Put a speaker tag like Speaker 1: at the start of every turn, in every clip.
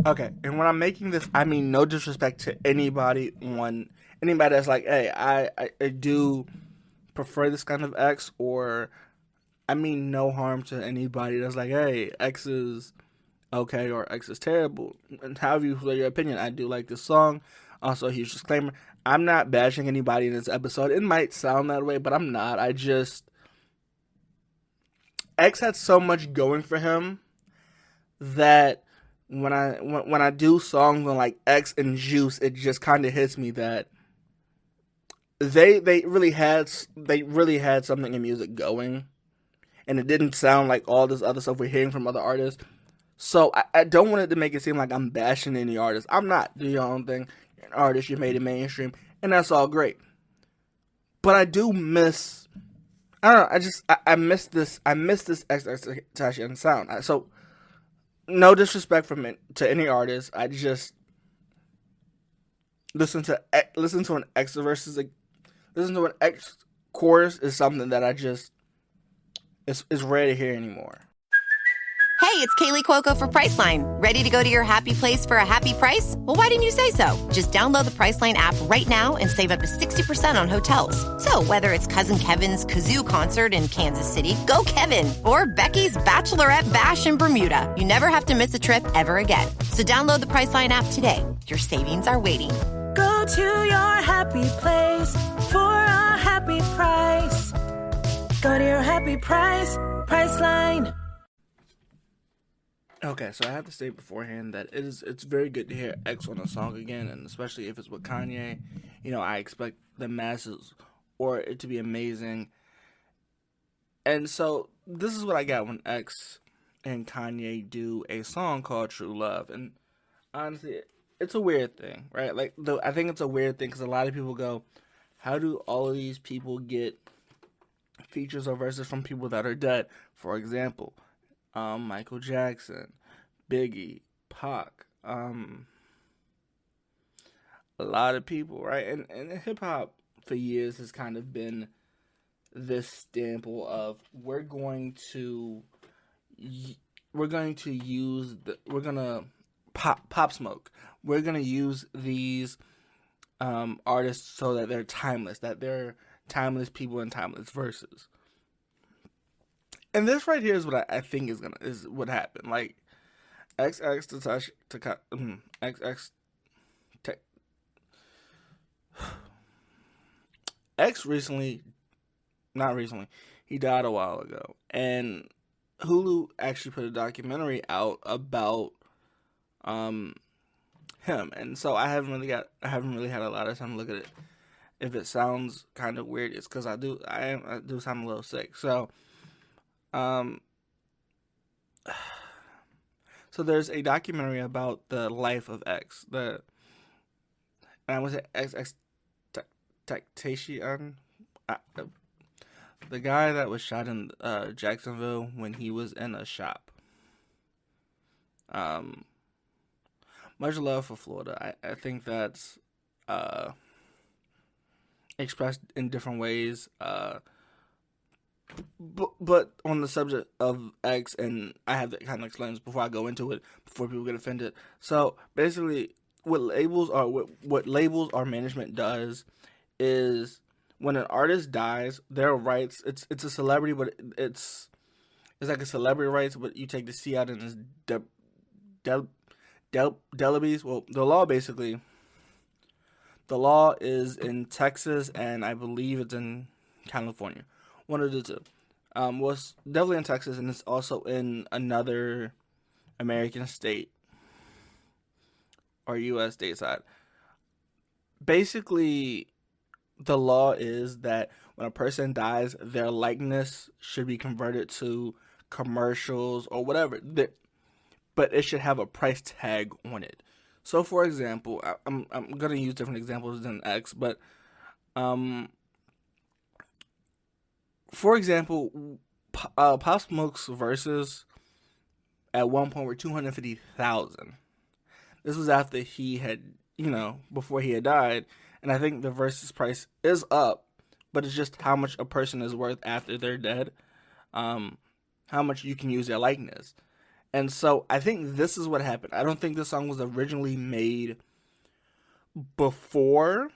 Speaker 1: Okay, and when I'm making this, I mean no disrespect to anybody that's like, hey, I do prefer this kind of X, or I mean no harm to anybody that's like, hey, X is okay or X is terrible. And however you feel your opinion, I do like this song. Also, huge disclaimer: I'm not bashing anybody in this episode. It might sound that way, but I'm not. I just X had so much going for him that when I do songs on like X and Juice, it just kind of hits me that they really had something in music going, and it didn't sound like all this other stuff we're hearing from other artists. So I don't want it to make it seem like I'm bashing any artist. I'm not. Do your own thing. You're an artist. You made it mainstream, and that's all great. But I do miss. I don't know. I miss this. I miss this XXXTentacion sound. So no disrespect from it to any artist. I just listen to an X versus listen to an X chorus is something that I just is rare to hear anymore.
Speaker 2: Hey, it's Kaylee Cuoco for Priceline. Ready to go to your happy place for a happy price? Well, why didn't you say so? Just download the Priceline app right now and save up to 60% on hotels. So whether it's Cousin Kevin's Kazoo Concert in Kansas City, go Kevin, or Becky's Bachelorette Bash in Bermuda, you never have to miss a trip ever again. So download the Priceline app today. Your savings are waiting.
Speaker 3: Go to your happy place for a happy price. Go to your happy price, Priceline.
Speaker 1: Okay, so I have to say beforehand that it's very good to hear X on a song again, and especially if it's with Kanye. You know, I expect the masses or it to be amazing. And so this is what I got when X and Kanye do a song called True Love. And honestly, it's a weird thing, right? Like, I think it's a weird thing because a lot of people go, how do all of these people get features or verses from people that are dead? For example, Michael Jackson, Biggie, Pac, a lot of people, right? And hip hop for years has kind of been this stample of we're gonna pop smoke. We're gonna use these artists so that they're timeless, people and timeless verses. And this right here is what I think is what happened. Like X recently, not recently, he died a while ago, and Hulu actually put a documentary out about him, and so I haven't really had a lot of time to look at it. If it sounds kind of weird, it's because I do sound a little sick. So there's a documentary about the life of X. And I was at XXXTentacion, the guy that was shot in Jacksonville when he was in a shop. Much love for Florida. I think that's expressed in different ways. But on the subject of X, and I have to kind of explain this before I go into it, before people get offended. So basically, what labels or management does is when an artist dies, their rights, it's a celebrity, but it's like a celebrity rights, but you take the C out and it's Delabies. Well, the law is in Texas, and I believe it's in California. One of the two. Was definitely in Texas, and it's also in another American state or U.S. stateside. Basically, the law is that when a person dies, their likeness should be converted to commercials or whatever. But it should have a price tag on it. So, for example, I'm gonna use different examples than X, but for example, Pop Smoke's verses at one point were $250,000. This was after he had, before he had died, and I think the verses price is up, but it's just how much a person is worth after they're dead, how much you can use their likeness. And so I think this is what happened. I don't think this song was originally made before.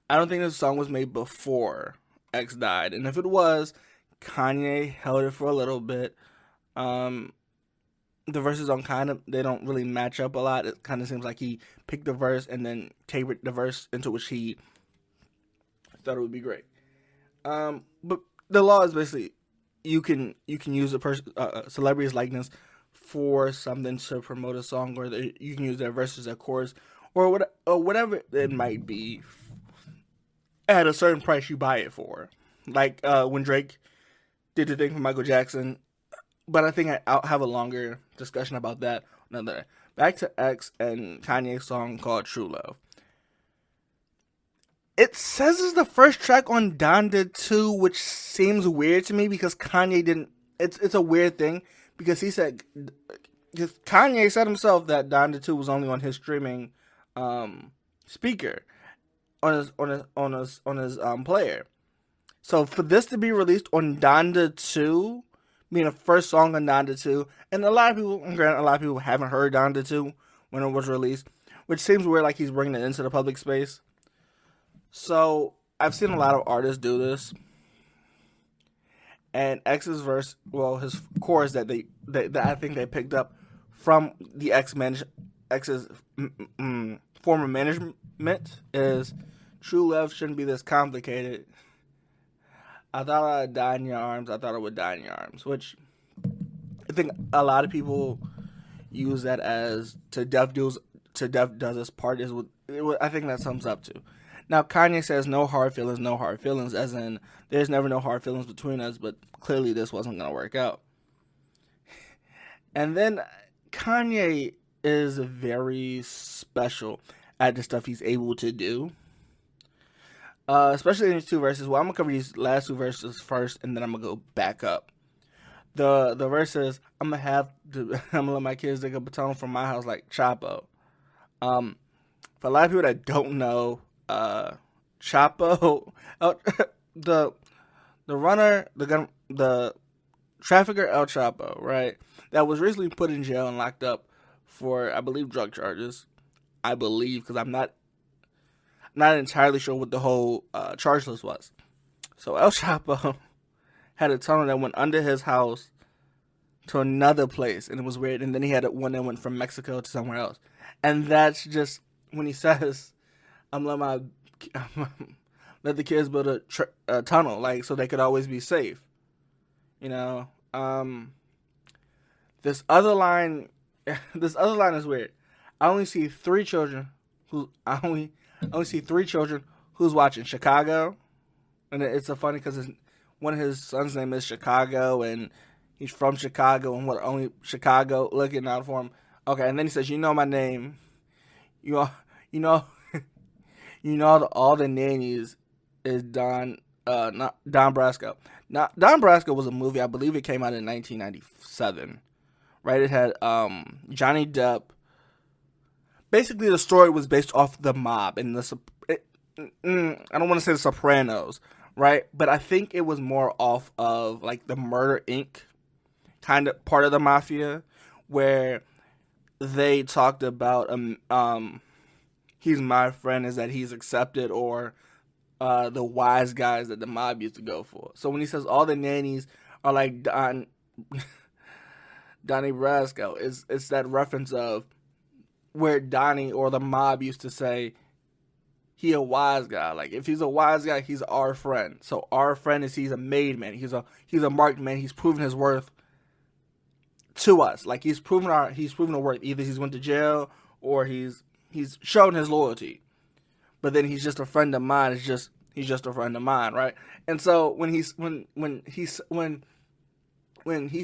Speaker 1: I don't think this song was made before X died. And if it was, Kanye held it for a little bit. The verses they don't really match up a lot. It kind of seems like he picked the verse and then tailored the verse into which he thought it would be great. But the law is basically you can use a celebrity's likeness for something to promote a song, or you can use their verses, their chorus, or whatever it might be at a certain price you buy it for. Like when Drake did the thing for Michael Jackson. But I think I'll have a longer discussion about that another day. Back to X and Kanye's song called True Love. It says it's the first track on Donda 2, which seems weird to me because Kanye didn't. It's a weird thing because Kanye said himself that Donda 2 was only on his streaming speaker on his player. So for this to be released on Donda 2, being the first song on Donda 2, and a lot of people haven't heard Donda 2 when it was released, which seems weird, like he's bringing it into the public space. So I've seen a lot of artists do this, and X's verse, his chorus that I think they picked up from the X's former management is, "True love shouldn't be this complicated. I thought I'd die in your arms. I thought I would die in your arms," which I think a lot of people use that as to Death does his part is what I think that sums up to. Now Kanye says no hard feelings, as in there's never no hard feelings between us, but clearly this wasn't gonna work out. And then Kanye is very special at the stuff he's able to do. Especially in these two verses. Well, I'm gonna cover these last two verses first, and then I'm gonna go back up. The verses, I'm gonna let my kids dig a baton from my house like Chapo. For a lot of people that don't know, Chapo, the runner, the trafficker El Chapo, right? That was recently put in jail and locked up for, I believe, drug charges. I believe, because I'm not entirely sure what the whole charge list was. So El Chapo had a tunnel that went under his house to another place, and it was weird. And then he had one that went from Mexico to somewhere else. And that's just when he says, "I'm let the kids build a tunnel, like so they could always be safe." You know, this other line is weird. I only see three children who's watching Chicago, and it's so funny because one of his sons' name is Chicago, and he's from Chicago, and only Chicago looking out for him. Okay, and then he says, "You know my name, you know all the nannies is Don Brasco." Now Don Brasco was a movie, I believe it came out in 1997, right? It had Johnny Depp. Basically, the story was based off the mob and I don't want to say the Sopranos, right? But I think it was more off of like the Murder Inc. kind of part of the mafia, where they talked about he's my friend is that he's accepted, or the wise guys that the mob used to go for. So when he says all the nannies are like Donnie Brasco, it's that reference of where Donnie or the mob used to say he a wise guy. Like if he's a wise guy, he's our friend. So our friend he's a made man. He's a marked man. He's proven his worth to us. Like he's proven the worth. Either he's went to jail or he's shown his loyalty. But then he's just a friend of mine. He's just a friend of mine, right? And so when he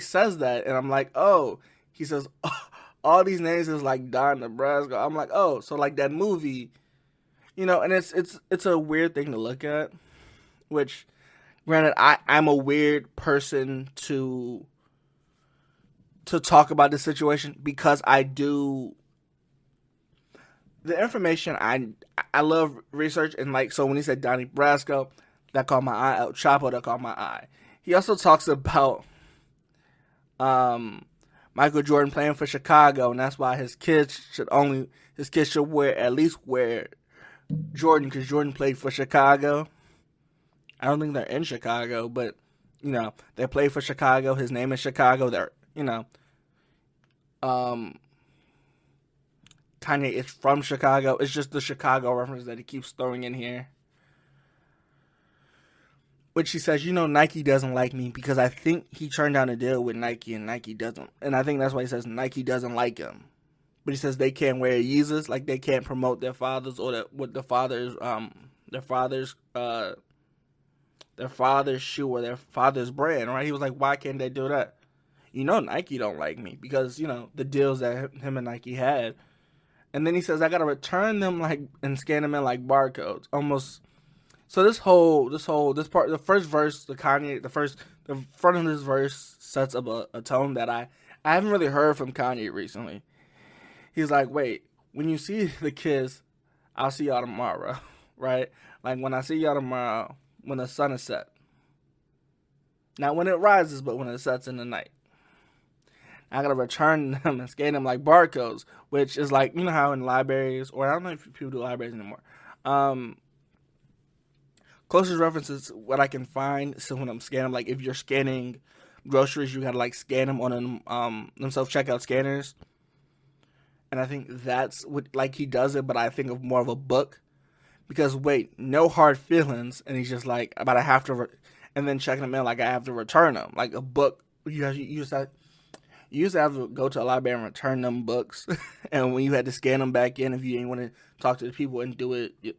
Speaker 1: says that, and I'm like, oh, he says, oh, all these names is like Don Nebraska. I'm like, oh, so like that movie, you know, and it's a weird thing to look at, which granted, I'm a weird person to talk about this situation because I do the information I love research, and like, so when he said Donnie Brasco, that caught my eye. El Chapo, that caught my eye. He also talks about Michael Jordan playing for Chicago, and that's why his kids should at least wear Jordan, because Jordan played for Chicago. I don't think they're in Chicago, but they play for Chicago. His name is Chicago. They're Kanye is from Chicago. It's just the Chicago reference that he keeps throwing in here. Which he says, Nike doesn't like me because I think he turned down a deal with Nike and Nike doesn't. And I think that's why he says Nike doesn't like him. But he says they can't wear Yeezys, like they can't promote their fathers or their father's shoe or their father's brand, right? He was like, why can't they do that? Nike don't like me because, the deals that him and Nike had. And then he says, I got to return them and scan them in like barcodes. Almost. So this part, the first verse, the front of this verse sets up a tone that I haven't really heard from Kanye recently. He's like, wait, when you see the kids, I'll see y'all tomorrow, right? Like when I see y'all tomorrow, when the sun is set. Not when it rises, but when it sets in the night. I gotta return them and scan them like barcodes, which is like, how in libraries, or I don't know if people do libraries anymore. Closest references, what I can find, so when I'm scanning, like if you're scanning groceries, you gotta scan them on them self-checkout scanners. And I think that's what, he does it, but I think of more of a book. Because wait, no hard feelings, and he's just like, but I have to, and then checking them in like I have to return them. Like a book, you used to have to go to a library and return them books. And when you had to scan them back in, if you didn't want to talk to the people and do it, if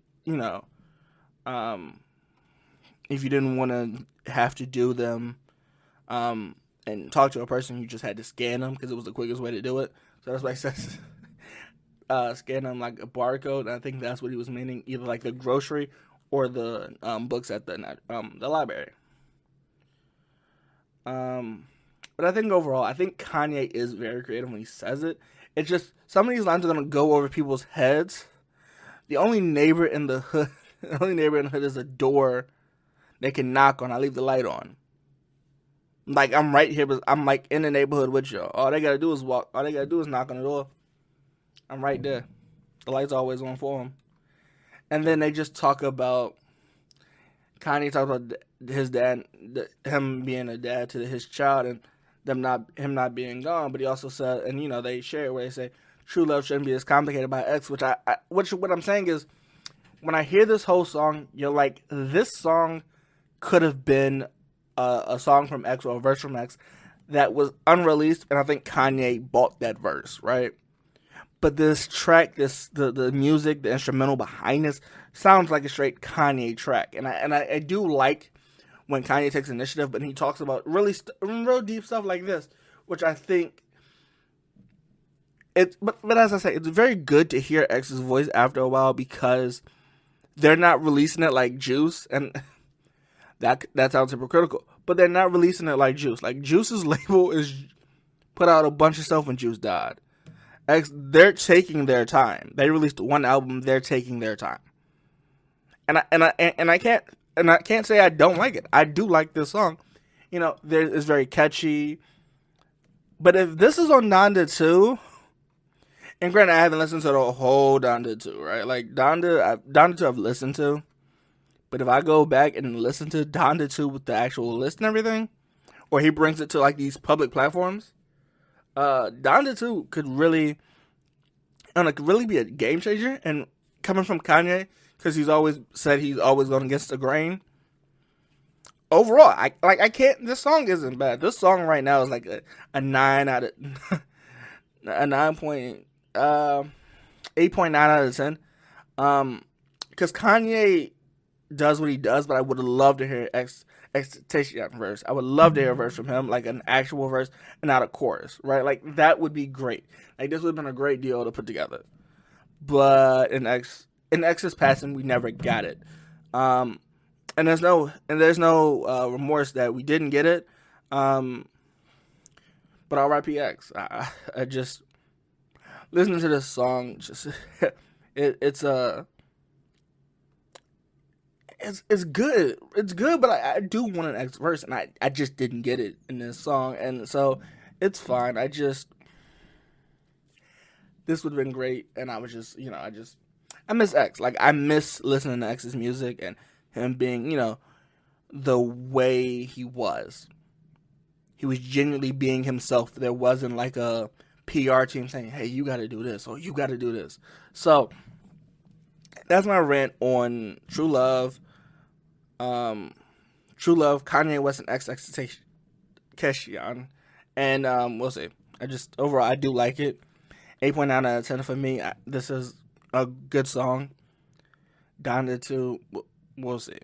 Speaker 1: you didn't want to have to do them and talk to a person, you just had to scan them because it was the quickest way to do it. So that's why it says scan them like a barcode. And I think that's what he was meaning, either like the grocery or the books at the library. But I think overall, I think Kanye is very creative when he says it. It's just some of these lines are gonna go over people's heads. The only neighbor in the hood is a door they can knock on. I leave the light on. Like I'm right here, but I'm like in the neighborhood with you. All they gotta do is walk. All they gotta do is knock on the door. I'm right there. The light's always on for him. And then they just talk about Kanye talks about his dad, him being a dad to his child, and him not being gone. But he also said, and they share it where they say true love shouldn't be as complicated by X. What I'm saying is, when I hear this whole song, you're like, this song could have been a song from X or a verse from X that was unreleased, and I think Kanye bought that verse, right? But this track, the music, the instrumental behind this sounds like a straight Kanye track, and I do like when Kanye takes initiative, but he talks about real deep stuff like this, which I think but as I say, it's very good to hear X's voice after a while because they're not releasing it like Juice, and that sounds hypocritical, but they're not releasing it like Juice. Like Juice's label is put out a bunch of stuff when Juice died. X, they're taking their time. They released one album. They're taking their time, and I can't say I don't like it. I do like this song. It's very catchy. But if this is on Donda 2, and granted, I haven't listened to the whole Donda 2, right? Like Donda 2 I've listened to, but if I go back and listen to Donda 2 with the actual list and everything, or he brings it to like these public platforms, Donda 2 could really be a game changer. And coming from Kanye, because he's always said he's always going against the grain. Overall, I can't. This song isn't bad. This song right now is like a 9 out of a 8.9 out of 10. Because Kanye does what he does, but I would have loved to hear Xtation verse. I would love to hear a verse from him, like an actual verse and not a chorus, right? Like that would be great. Like this would have been a great deal to put together. But in X's passing, we never got it. And there's no remorse that we didn't get it. But R.I.P. X. I just listening to this song, just it's good. It's good, but I do want an X verse, and I just didn't get it in this song. And so it's fine. This would have been great, and I was just, I miss X. Like, I miss listening to X's music and him being, the way he was. He was genuinely being himself. There wasn't like a PR team saying, hey, you got to do this, or you got to do this. So, that's my rant on True Love. Kanye West and XXXTentacion. And we'll see. Overall, I do like it. 8.9 out of 10 for me. This is a good song. Down to 2, we'll see.